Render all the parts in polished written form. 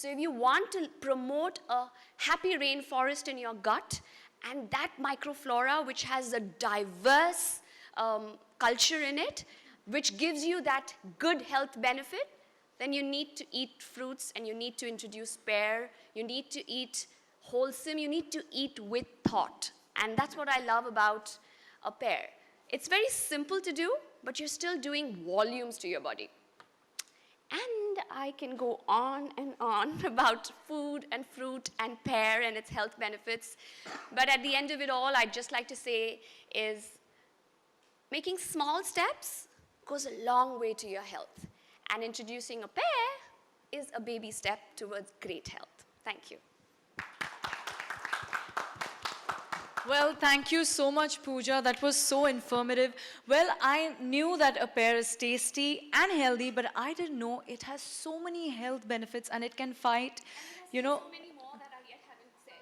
So if you want to promote a happy rainforest in your gut and that microflora which has a diverse culture in it, which gives you that good health benefit, then you need to eat fruits and you need to introduce pear, you need to eat wholesome, you need to eat with thought. And that's what I love about a pear. It's very simple to do, but you're still doing volumes to your body. And I can go on and on about food and fruit and pear and its health benefits. But at the end of it all, I'd just like to say is making small steps goes a long way to your health. And introducing a pear is a baby step towards great health. Thank you. Well, thank you so much, Pooja. That was so informative. Well, I knew that a pear is tasty and healthy, but I didn't know it has so many health benefits and it can fight, you know. So many more that I yet haven't said.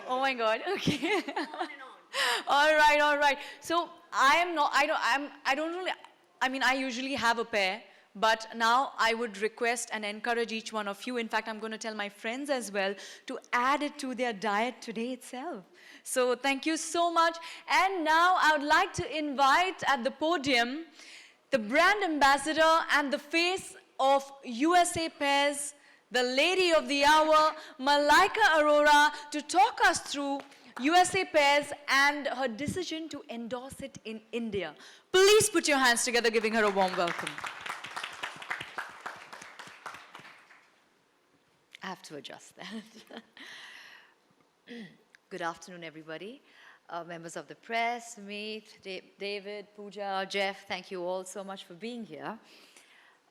Oh my God, okay. On and on. All right. So I usually have a pear, but now I would request and encourage each one of you. In fact, I'm going to tell my friends as well to add it to their diet today itself. So thank you so much. And now I would like to invite at the podium the brand ambassador and the face of USA Pears, the lady of the hour, Malaika Arora, to talk us through USA Pears and her decision to endorse it in India. Please put your hands together, giving her a warm welcome. I have to adjust that. Good afternoon, everybody. Members of the press, Meet, David, Pooja, Jeff, thank you all so much for being here.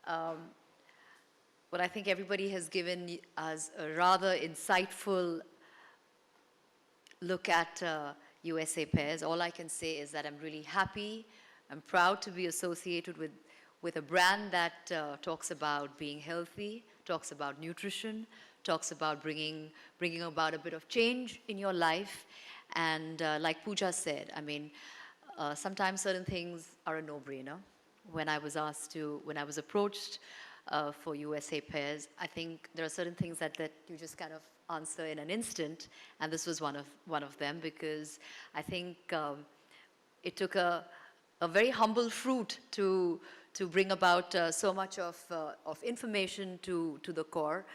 But I think everybody has given us a rather insightful look at USA Pears. All I can say is that I'm really happy. I'm proud to be associated with a brand that talks about being healthy, talks about nutrition, talks about bringing about a bit of change in your life. And like Pooja said, I mean, sometimes certain things are a no-brainer. When I was approached for USA Pears, I think there are certain things that you just kind of answer in an instant, and this was one of them, because I think it took a very humble fruit to bring about so much of information to the core,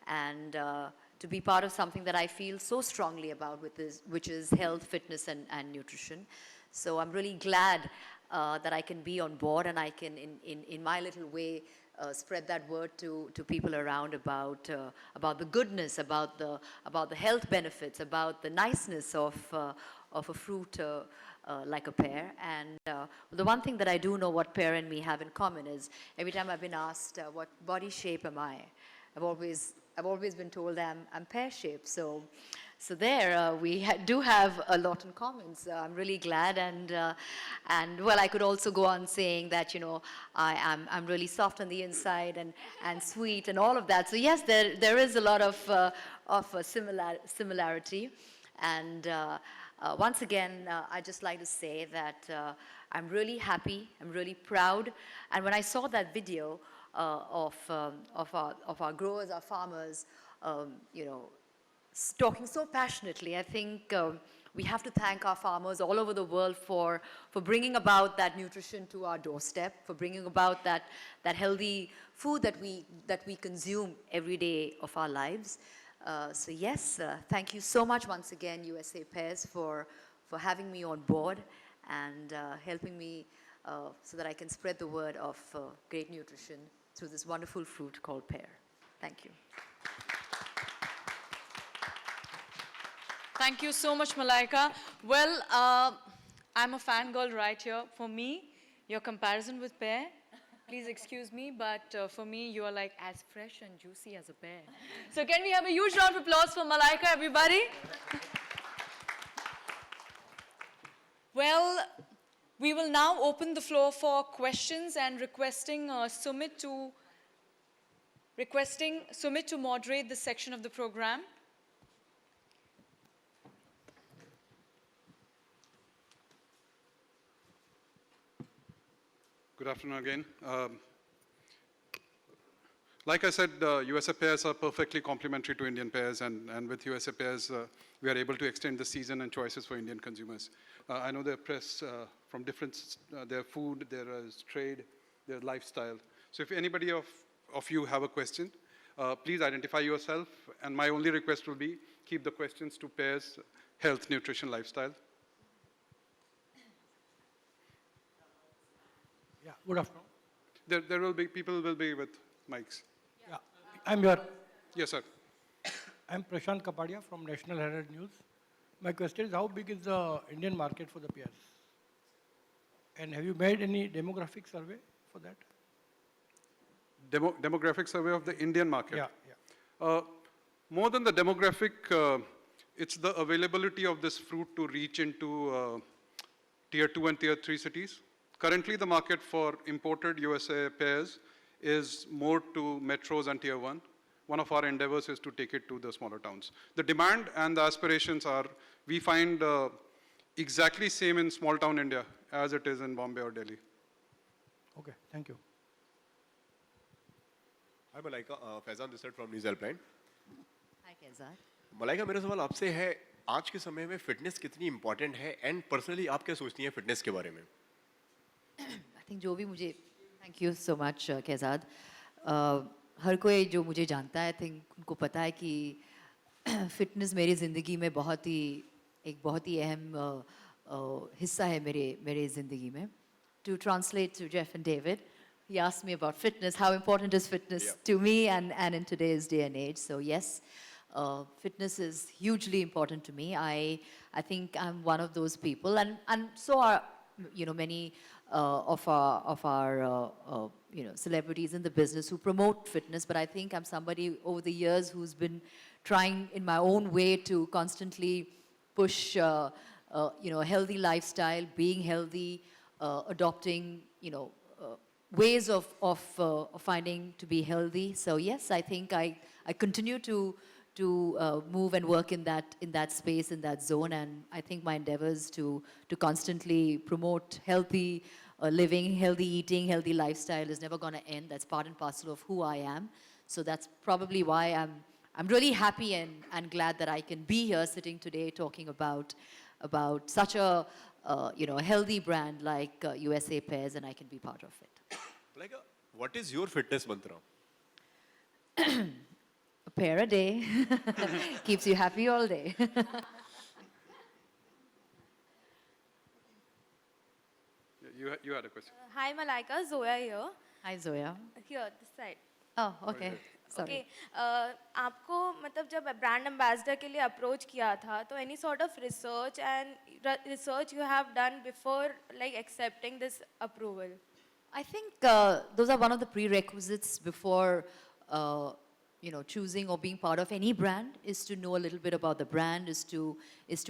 and to be part of something that I feel so strongly about, which is health, fitness, and nutrition. So I'm really glad that I can be on board, and I can, in my little way, spread that word to people around about the goodness, about the health benefits, about the niceness of a fruit like a pear. And the one thing that I do know what pear and me have in common is every time I've been asked what body shape am I, I've always been told I'm pear-shaped. So there we do have a lot in common. So I'm really glad, and well, I could also go on saying that, you know, I'm really soft on the inside and sweet and all of that. So yes, there is a lot of a similarity. And once again, I'd just like to say that I'm really happy, I'm really proud. And when I saw that video of our growers, our farmers, you know, talking so passionately, I think we have to thank our farmers all over the world for bringing about that nutrition to our doorstep, for bringing about that healthy food that we consume every day of our lives. So yes, thank you so much once again, USA Pears, for having me on board and helping me so that I can spread the word of great nutrition through this wonderful fruit called pear. Thank you. Thank you so much, Malaika. Well, I'm a fangirl right here. For me, your comparison with pear, please excuse me, but for me, you are like as fresh and juicy as a pear. So can we have a huge round of applause for Malaika, everybody? Well, we will now open the floor for questions and requesting Sumit to moderate this section of the program. Good afternoon again. Like I said, USA Pears are perfectly complementary to Indian pears, and with USA Pears, we are able to extend the season and choices for Indian consumers. I know their press from different, their food, their trade, their lifestyle. So if anybody of you have a question, please identify yourself, and my only request will be keep the questions to pears, health, nutrition, lifestyle. Yeah, good afternoon. There will be, people will be with mics. Yeah, I'm here. Yes, sir. I'm Prashant Kapadia from National Herald News. My question is, how big is the Indian market for the pears? And have you made any demographic survey for that? Demographic survey of the Indian market. Yeah, yeah. More than the demographic, it's the availability of this fruit to reach into tier 2 and tier 3 cities. Currently, the market for imported USA pears is more to metros and tier 1. One of our endeavors is to take it to the smaller towns. The demand and the aspirations are, we find exactly same in small town India as it is in Bombay or Delhi. Okay, thank you. Hi Malaika, Faizan this side from news helpline. Hi, Kezar. Malaika, मेरा सवाल आपसे है, आज के समय में fitness कितनी important है एंड पर्सनली आप क्या सोचती हैं फिटनेस के बारे में? I think जो भी मुझे, thank you so much, Kezad. हर कोई जो मुझे जानता है, I think उनको पता है कि फिटनेस मेरी ज़िंदगी में एक बहुत ही अहम हिस्सा है मेरे ज़िंदगी में. To translate to Jeff and David, he asked me about fitness, how important is fitness to me and in today's day and age. So yes, fitness is hugely important to me. I think I'm one of those people, and so are many of our celebrities in the business who promote fitness. But I think I'm somebody over the years who's been trying in my own way to constantly push a healthy lifestyle, being healthy, adopting ways of finding to be healthy. So yes, I think I continue to move and work in that space, in that zone, and I think my endeavors to constantly promote healthy living, healthy eating, healthy lifestyle is never going to end. That's part and parcel of who I am. So that's probably why I'm really happy and glad that I can be here sitting today talking about such a healthy brand like USA Pears, and I can be part of it. Malaika, what is your fitness mantra? A pear a day keeps you happy all day. You had a question. Hi Malaika, Zoya here. Hi Zoya. Here, this side. Oh, okay. Sorry. Okay. आपको मतलब जब brand ambassador के लिए approach किया था, तो any sort of research you have done before like accepting this approval? I think those are one of the prerequisites before choosing or being part of any brand, is to know a little bit about the brand, is to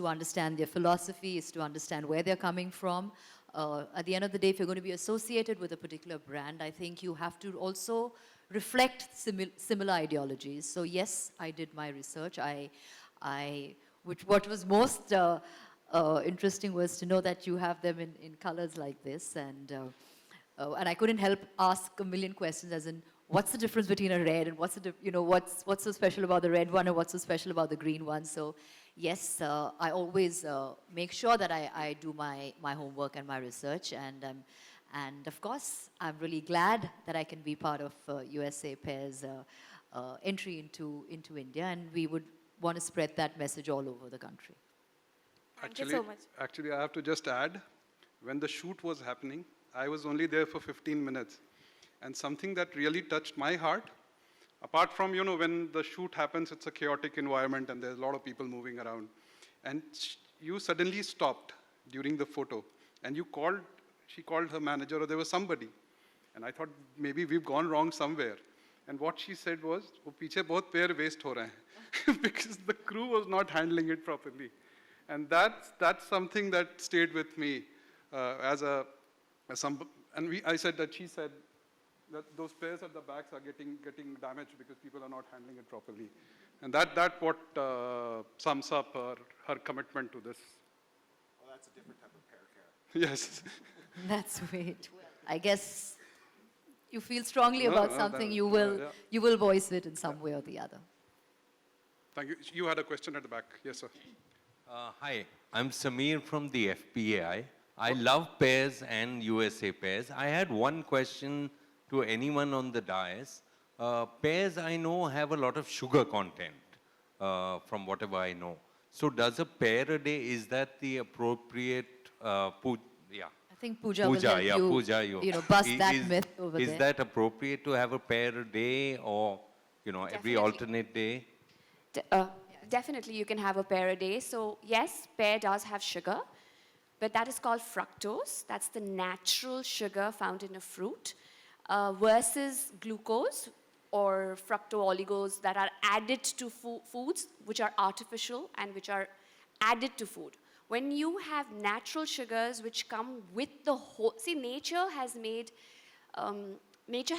understand their philosophy, is to understand where they're coming from. At the end of the day, if you're going to be associated with a particular brand, I think you have to also reflect similar ideologies. So yes, I did my research. What was most interesting was to know that you have them in colors like this, and I couldn't help ask a million questions, as in, what's the difference between a red and what's so special about the red one, and what's so special about the green one? So yes, I always make sure that I do my homework and my research, and of course, I'm really glad that I can be part of USA Pears' entry into India, and we would want to spread that message all over the country. Thank you so much. Actually, I have to just add, when the shoot was happening, I was only there for 15 minutes. And something that really touched my heart, apart from, when the shoot happens, it's a chaotic environment and there's a lot of people moving around. And you suddenly stopped during the photo and she called her manager, or there was somebody. And I thought maybe we've gone wrong somewhere. And what she said was, "Oh, piche bahut pair waste ho rahe hain," because the crew was not handling it properly. And that's something that stayed with me I said that she said that those pears at the backs are getting damaged because people are not handling it properly. And that what sums up her commitment to this. Oh, that's a different type of pear care. Yes. That's sweet. I guess you feel strongly about something, you will voice it in some way or the other. Thank you. You had a question at the back. Yes, sir. Hi, I'm Samir from the FPAI. I love pears and USA pears. I had one question to anyone on the dais. Pears, I know, have a lot of sugar content, from whatever I know. So does a pear a day, is that the appropriate, I think Pooja will Pooja, help yeah, you, Pooja, bust that is- myth over Is there. that appropriate to have a pear a day or, every Definitely. alternate day? Definitely, you can have a pear a day. So yes, pear does have sugar, but that is called fructose. That's the natural sugar found in a fruit, versus glucose or fructooligos that are added to foods, which are artificial and which are added to food. When you have natural sugars which come with the whole, see, nature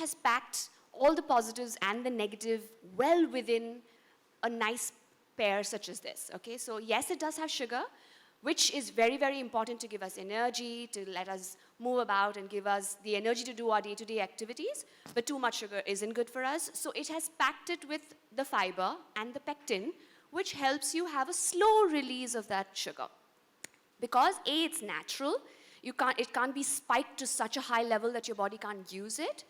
has packed all the positives and the negative well within a nice pear such as this, okay? So yes, it does have sugar, which is very, very important to give us energy, to let us move about and give us the energy to do our day-to-day activities, but too much sugar isn't good for us. So it has packed it with the fiber and the pectin, which helps you have a slow release of that sugar. Because A, it's natural, it can't be spiked to such a high level that your body can't use it,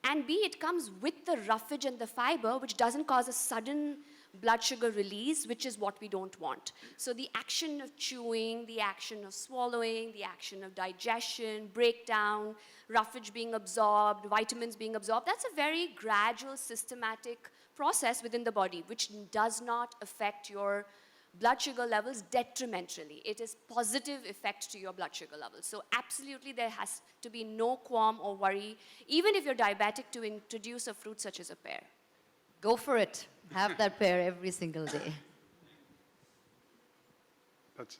and B, it comes with the roughage and the fiber, which doesn't cause a sudden blood sugar release, which is what we don't want. So the action of chewing, the action of swallowing, the action of digestion, breakdown, roughage being absorbed, vitamins being absorbed, that's a very gradual, systematic process within the body, which does not affect your blood sugar levels detrimentally. It is positive effect to your blood sugar levels. So absolutely there has to be no qualm or worry, even if you're diabetic, to introduce a fruit such as a pear. Go for it. Have that pear every single day. That's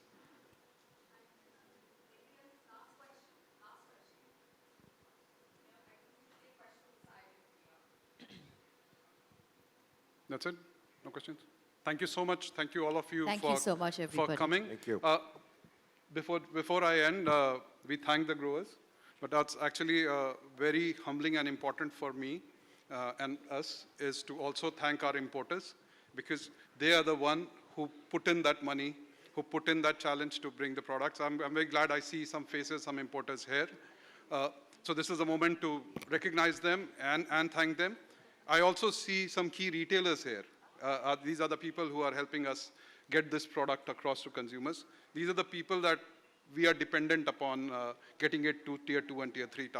That's it? No questions? Thank you so much. Thank you all of you Thank you so much, for everybody. coming. Thank you. Before I end, we thank the growers, but that's actually very humbling and important for me and us is to also thank our importers, because they are the one who put in that money, who put in that challenge to bring the products. I'm very glad I see some faces, some importers here. So this is a moment to recognize them and thank them. I also see some key retailers here. These are the people who are helping us get this product across to consumers. These are the people that we are dependent upon getting it to tier 2 and tier 3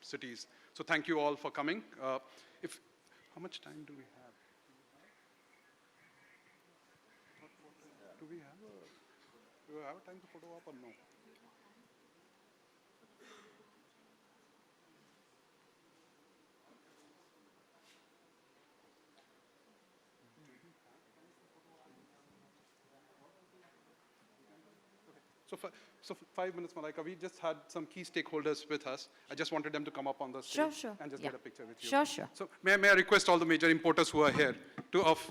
cities. So thank you all for coming. How much time do we have? Do we have time to photo up or no? So 5 minutes, Malaika. We just had some key stakeholders with us. I just wanted them to come up on the stage Sure. and just Yeah. get a picture with you. Sure. So may I request all the major importers who are here to of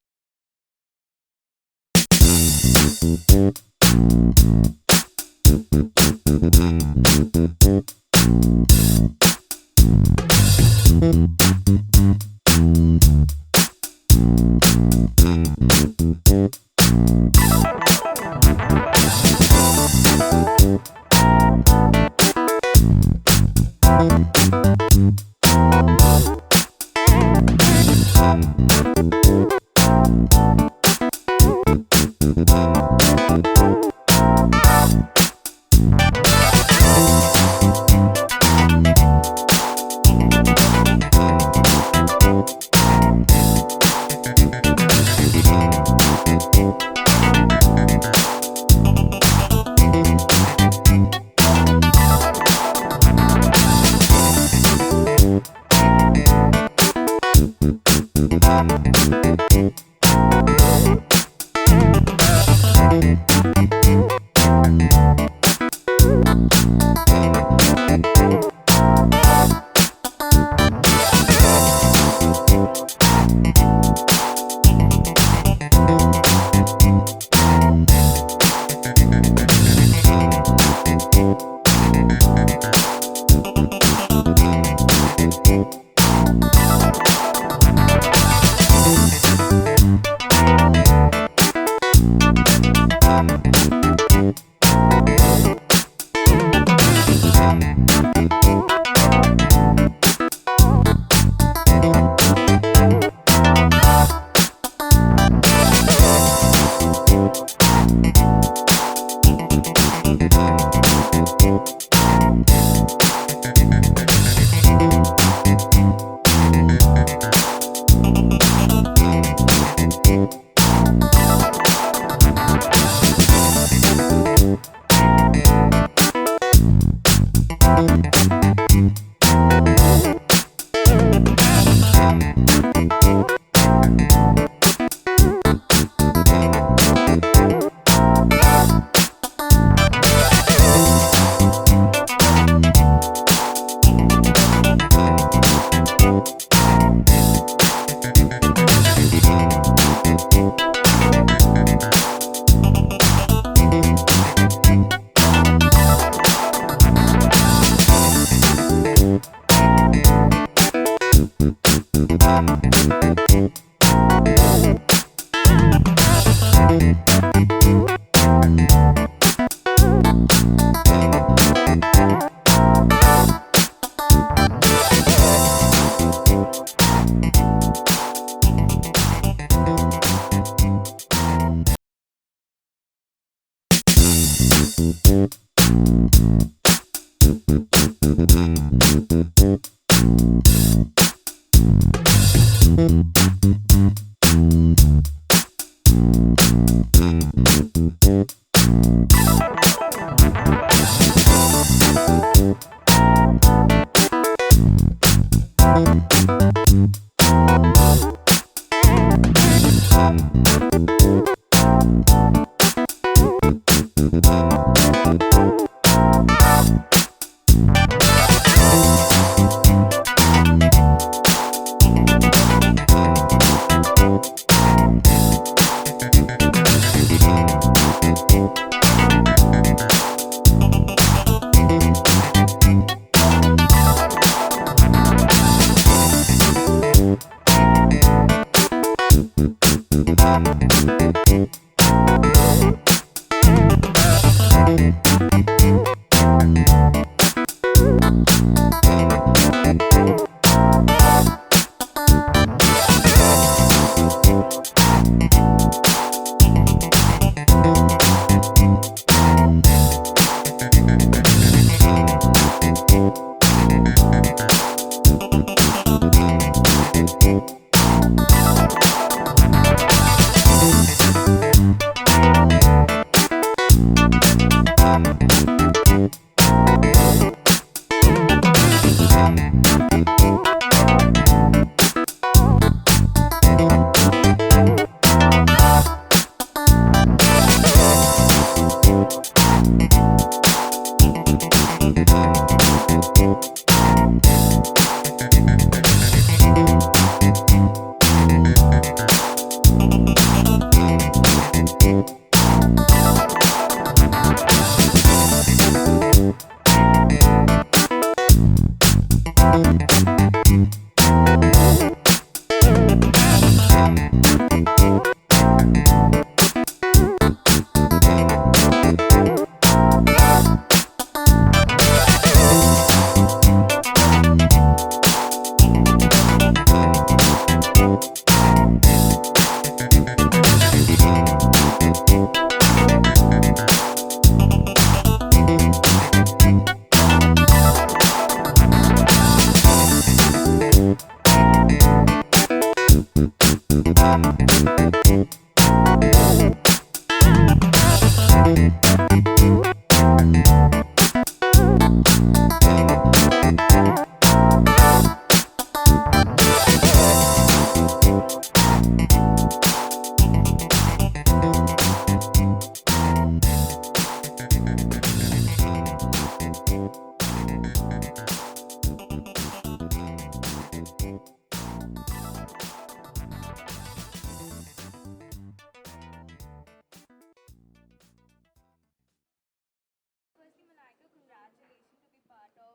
Firstly, Malaika, congratulations to be part of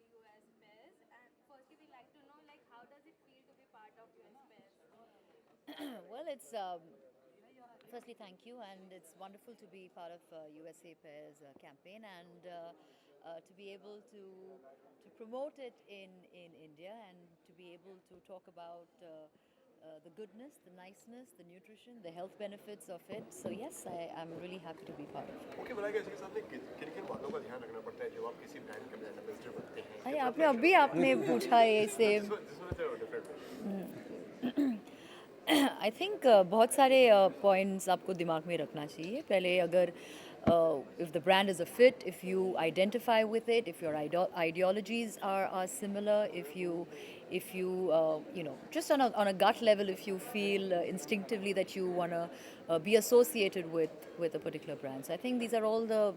US PEARS. And firstly, we'd like to know, like, how does it feel to be part of US PEARS? Well, it's firstly thank you, and it's wonderful to be part of USA Pairs campaign and to be able to promote it in India and to be able to talk about the goodness, the niceness, the nutrition, the health benefits of it. So yes, I'm really happy to be part of it. Okay Malaika इसके साथ में किन किन बातों का ध्यान रखना पड़ता है जब आप किसी ब्रांड के ब्रांड एम्बेसडर बनते हैं अरे आपने आपने पूछा ये सेम आई थिंक बहुत सारे पॉइंट्स आपको दिमाग में रखना चाहिए पहले अगर if the brand is a fit, if you identify with it, if your ideologies are similar, if you you know, just on a gut level, if you feel instinctively that you want to be associated with a particular brand. So I think these are all the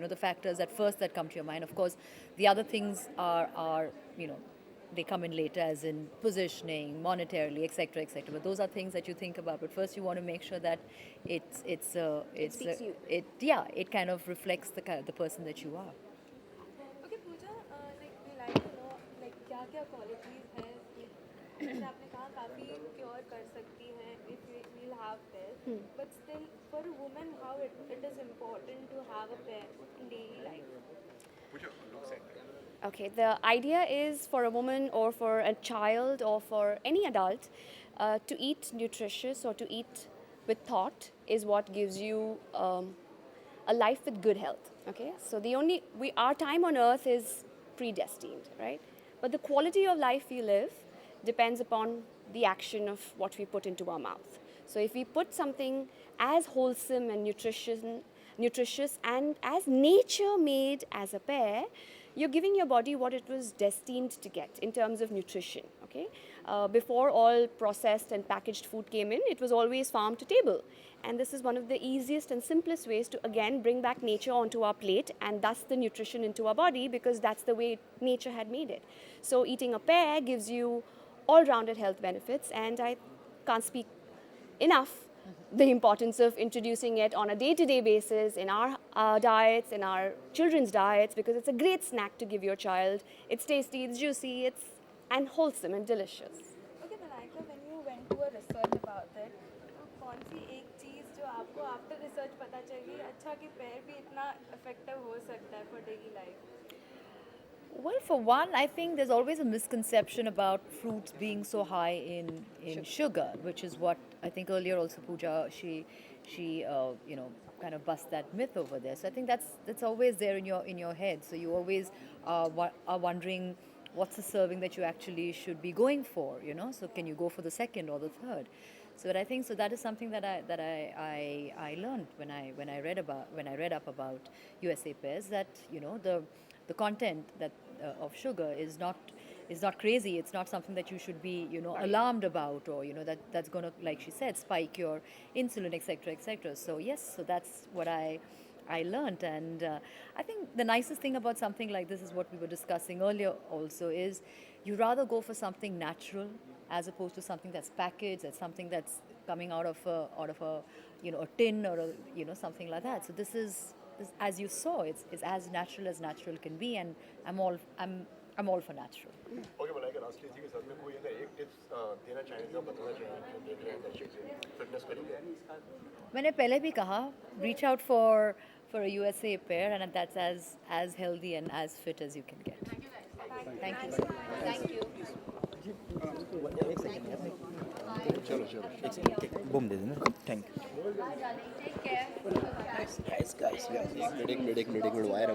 the factors at first that come to your mind. Of course, the other things are they come in later, as in positioning, monetarily, etc., etc. But those are things that you think about. But first, you want to make sure that it kind of reflects the person that you are. Okay, Pooja, like, we like to know, like, क्या qualities हैं जैसे आपने कहा काफ़ी cure कर सकती हैं if we'll have PEARS. But still, for a woman, how it is important to have a pair in daily life. Okay, the idea is for a woman or for a child or for any adult to eat nutritious or to eat with thought is what gives you a life with good health. Okay, so our time on earth is predestined, right? But the quality of life we live depends upon the action of what we put into our mouth. So if we put something as wholesome and nutritious and as nature made as a pear, you're giving your body what it was destined to get in terms of nutrition. Okay, before all processed and packaged food came in, it was always farm to table, and this is one of the easiest and simplest ways to again bring back nature onto our plate and thus the nutrition into our body, because that's the way nature had made it. So eating a pear gives you all-rounded health benefits, and I can't speak enough the importance of introducing it on a day-to-day basis in our diets, in our children's diets, because it's a great snack to give your child. It's tasty, it's juicy, and wholesome and delicious. Okay, Malaika, when you went to a research about it, तो कौन सी एक चीज़ जो आपको after research पता चली अच्छा कि पेड़ भी इतना effective हो सकता है for daily life? Well, for one, I think there's always a misconception about fruits being so high in sugar, which is what I think earlier also Pooja, she kind of bust that myth over there. So I think that's always there in your head. So you always are wondering what's the serving that you actually should be going for, So can you go for the second or the third? So I think that is something that I learned when I read up about USA Pairs, that the content of sugar is not crazy. It's not something that you should be alarmed about, or that's going to, like she said, spike your insulin, etc., etc. So yes, so that's what I learned. And I think the nicest thing about something like this is what we were discussing earlier also, is you rather go for something natural as opposed to something that's packaged, that's something that's coming out of a tin or something like that. So this, as you saw, it's as natural can be, and I'm all for natural. Okay Malaika, lastly इसी के साथ में कोई अगर एक tips देना चाहेंगे तो बताना चाहेंगे जो देख रहे हैं दर्शक फिटनेस के लिए? मैंने पहले भी कहा, reach out for a USA pair, and that's as healthy and as fit as you can get. Thank you. Thank you. Boom, did it? Thank you. Bye, darling. Take care. Guys. Minute wire